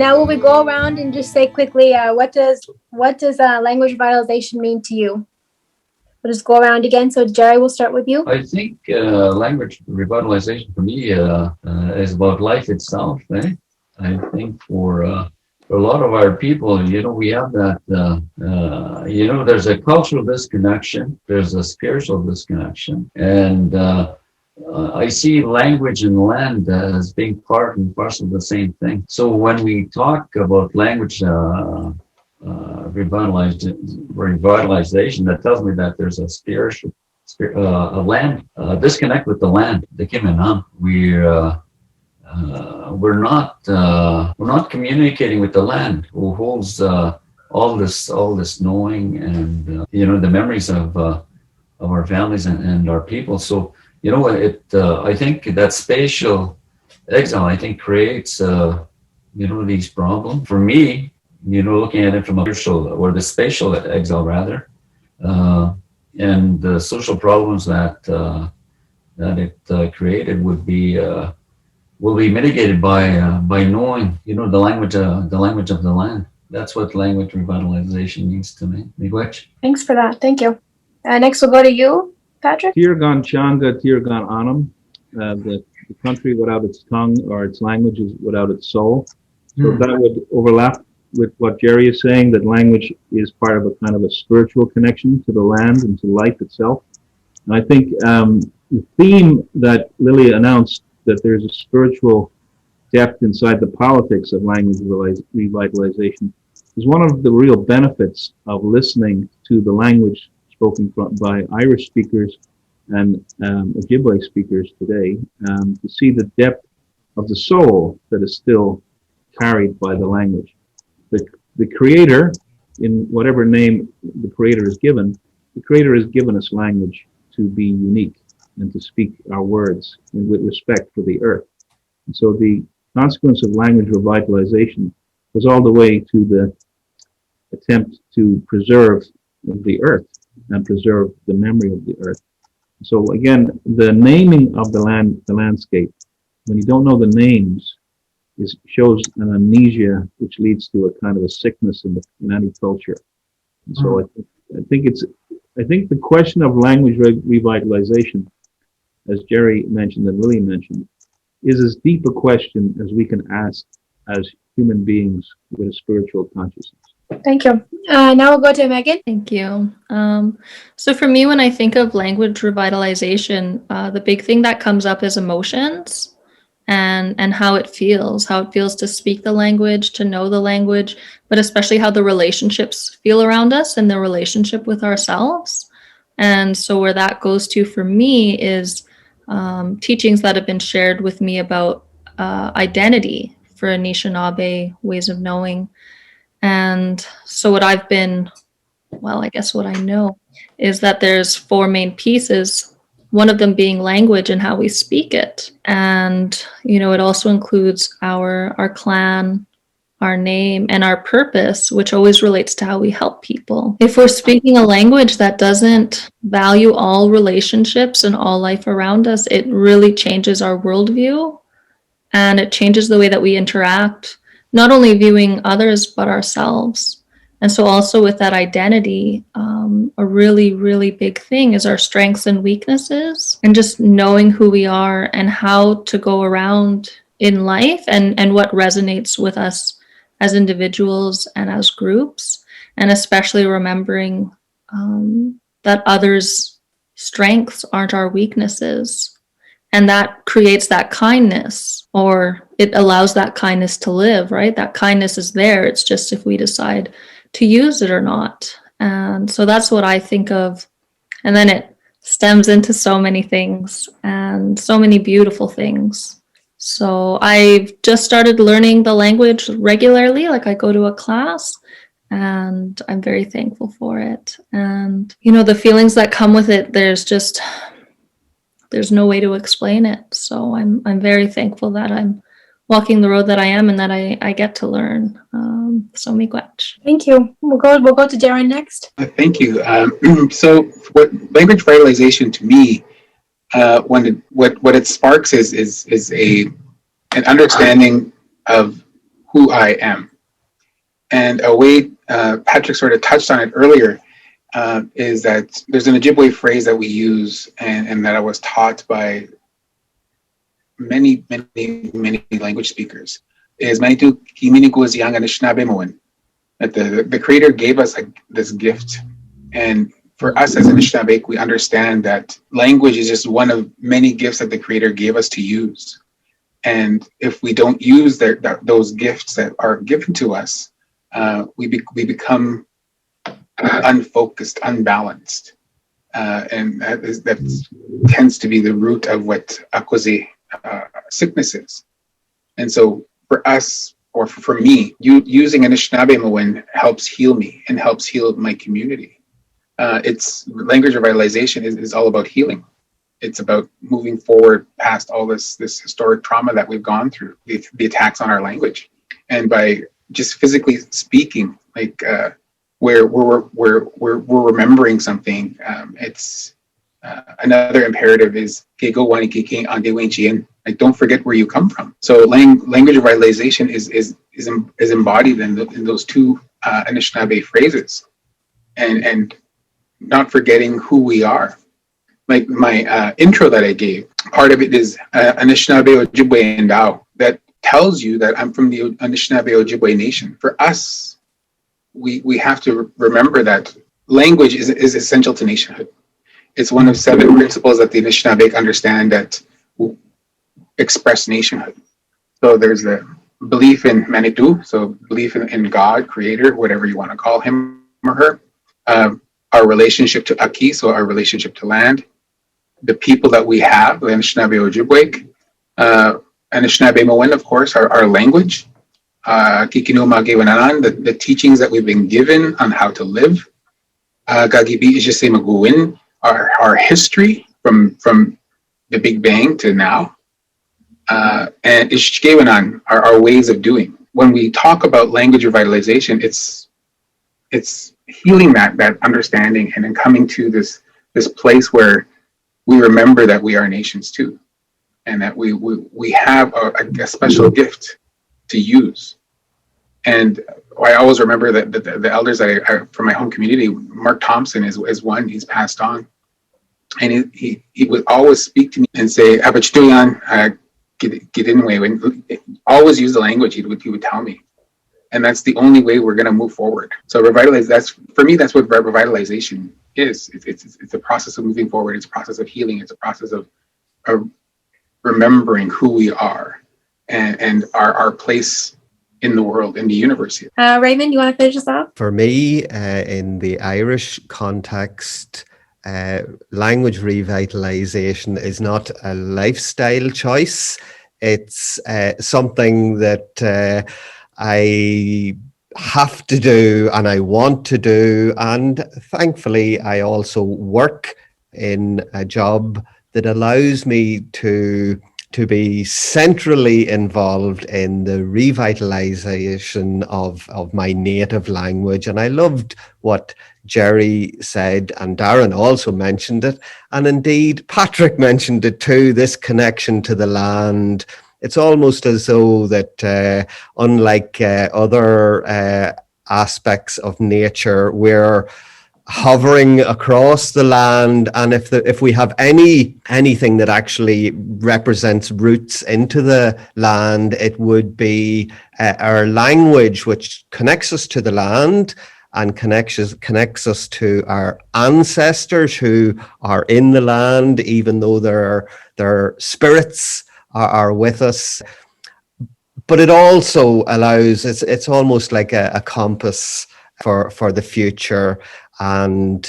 Now will we go around and just say quickly, what does language revitalization mean to you? We'll just go around again. So Jerry, we'll start with you. I think language revitalization for me is about life itself. I think for a lot of our people, we have that, there's a cultural disconnection, there's a spiritual disconnection, and I see language and land as being part and parcel of the same thing. So when we talk about language revitalization, that tells me that there's a spiritual, a land disconnect with the land. We're not communicating with the land, who holds all this knowing and the memories of our families and our people. So I think that spatial exile creates these problems for me. Looking at it from a spiritual or the spatial exile rather, and the social problems that it created will be mitigated by knowing the language of the land. That's what language revitalization means to me. Miigwech. Thanks for that. Thank you. Next we'll go to you, Patrick. Tirgan Changa Tirgan Anam, the country without its tongue or its language is without its soul. So that would overlap with what Jerry is saying, that language is part of a kind of a spiritual connection to the land and to life itself. And I think the theme that Lily announced, that there's a spiritual depth inside the politics of language revitalization, is one of the real benefits of listening to the language spoken by Irish speakers and Ojibwe speakers today, to see the depth of the soul that is still carried by the language. The creator, in whatever name the creator is given, the creator has given us language to be unique and to speak our words with respect for the earth. And so the consequence of language revitalization was all the way to the attempt to preserve the earth and preserve the memory of the earth. So again, the naming of the landscape, when you don't know the names, shows an amnesia, which leads to a kind of a sickness in any culture. And so I think the question of language revitalization, as Jerry mentioned and Lily mentioned, is as deep a question as we can ask as human beings with a spiritual consciousness. Thank you. Now we'll go to Megan. Thank you. So for me, when I think of language revitalization, the big thing that comes up is emotions and how it feels to speak the language, to know the language, but especially how the relationships feel around us and the relationship with ourselves. And so where that goes to for me is teachings that have been shared with me about identity for Anishinaabe ways of knowing. And so what I know is that there's 4 main pieces, one of them being language and how we speak it. And, it also includes our clan, our name, and our purpose, which always relates to how we help people. If we're speaking a language that doesn't value all relationships and all life around us, it really changes our worldview, and it changes the way that we interact, not only viewing others, but ourselves. And so also with that identity, a really, really big thing is our strengths and weaknesses, and just knowing who we are and how to go around in life and what resonates with us as individuals and as groups, and especially remembering that others' strengths aren't our weaknesses. And that creates that kindness, or it allows that kindness to live, right? That kindness is there. It's just if we decide to use it or not. And so that's what I think of. And then it stems into so many things and so many beautiful things. So I've just started learning the language regularly, like I go to a class, and I'm very thankful for it. And, the feelings that come with it, there's no way to explain it. So I'm very thankful that I'm walking the road that I am and that I get to learn. So miigwech. Thank you. We'll go to Daryn next. Thank you. So what language revitalization to me, what it sparks is an understanding of who I am. And a way Patrick sort of touched on it earlier is that there's an Ojibwe phrase that we use and that I was taught by many language speakers is Manitu Kiminiku is Yang Anishinaabe Moen. That the Creator gave us this gift. And for us as Anishinaabe, we understand that language is just one of many gifts that the Creator gave us to use. And if we don't use those gifts that are given to us, we become unfocused, unbalanced. And that tends to be the root of what Akwese sickness is. And so for us, or for me, using Anishinaabe Moen helps heal me and helps heal my community. It's language revitalization is all about healing. It's about moving forward past all this historic trauma that we've gone through, the attacks on our language. And by just physically speaking, like where we're remembering something, it's another imperative is like don't forget where you come from. So language revitalization is embodied in those two Anishinaabe phrases, and not forgetting who we are. Like my intro that I gave, part of it is Anishinaabe Ojibwe Endao, that tells you that I'm from the Anishinaabe Ojibwe nation. For us, we have to remember that language is essential to nationhood. It's one of 7 principles that the Anishinaabe understand that express nationhood. So there's the belief in Manitou, so belief in God, Creator, whatever you want to call him or her. Our relationship to Aki, so our relationship to land. The people that we have, the Anishinaabe Ojibwe, Anishinaabe Moen, of course, our language. The teachings that we've been given on how to live. Gagibi Ijese Maguin, our history from the Big Bang to now. And Ishkewanan, our ways of doing. When we talk about language revitalization, it's healing that understanding and then coming to this place where we remember that we are nations too, and that we have a special gift to use. And I always remember that the elders that I from my home community, Mark Thompson is one. He's passed on, and he would always speak to me and say, "Abachtuyan, get in the way." When always use the language he would tell me, and that's the only way we're going to move forward. So revitalize. That's for me. That's what revitalization is. It's a process of moving forward. It's a process of healing. It's a process of remembering who we are and our place in the world, in the universe. Raymond, you want to finish us off? For me, in the Irish context, language revitalization is not a lifestyle choice. It's something that I have to do and I want to do. And thankfully, I also work in a job that allows me to be centrally involved in the revitalization of my native language. And I loved what Jerry said, and Daryn also mentioned it. And indeed, Patrick mentioned it too, this connection to the land. It's almost as though that unlike other aspects of nature, we're hovering across the land, and if we have anything that actually represents roots into the land, it would be our language, which connects us to the land and connects us to our ancestors who are in the land, even though their spirits are with us. But it also allows, it's almost like a compass for the future. And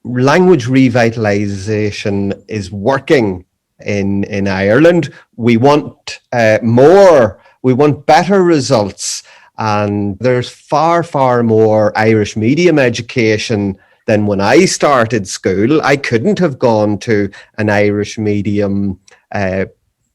language revitalization is working in Ireland. We want more, we want better results. And there's far more Irish medium education than when I started school. I couldn't have gone to an Irish medium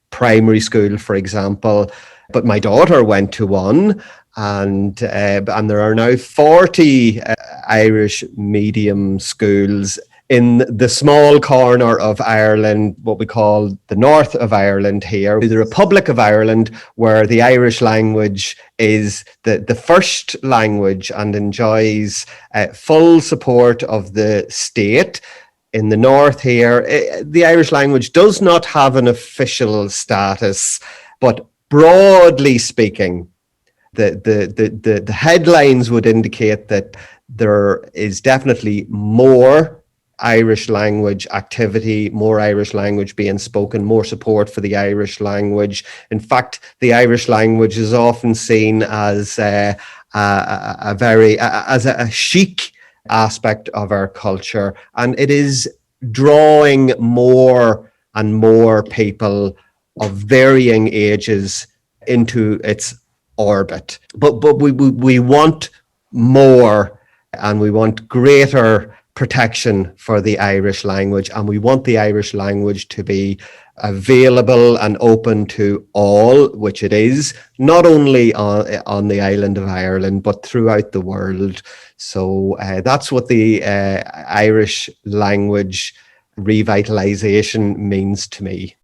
primary school, for example, but my daughter went to one. And there are now 40 Irish medium schools in the small corner of Ireland, what we call the north of Ireland here, the Republic of Ireland, where the Irish language is the first language and enjoys full support of the state. In the north here, the Irish language does not have an official status, but broadly speaking, the headlines would indicate that there is definitely more Irish language activity, more Irish language being spoken, more support for the Irish language. In fact, the Irish language is often seen as a chic aspect of our culture, and it is drawing more and more people of varying ages into its orbit. But we want more, and we want greater protection for the Irish language, and we want the Irish language to be available and open to all, which it is, not only on the island of Ireland, but throughout the world. So that's what the Irish language revitalization means to me.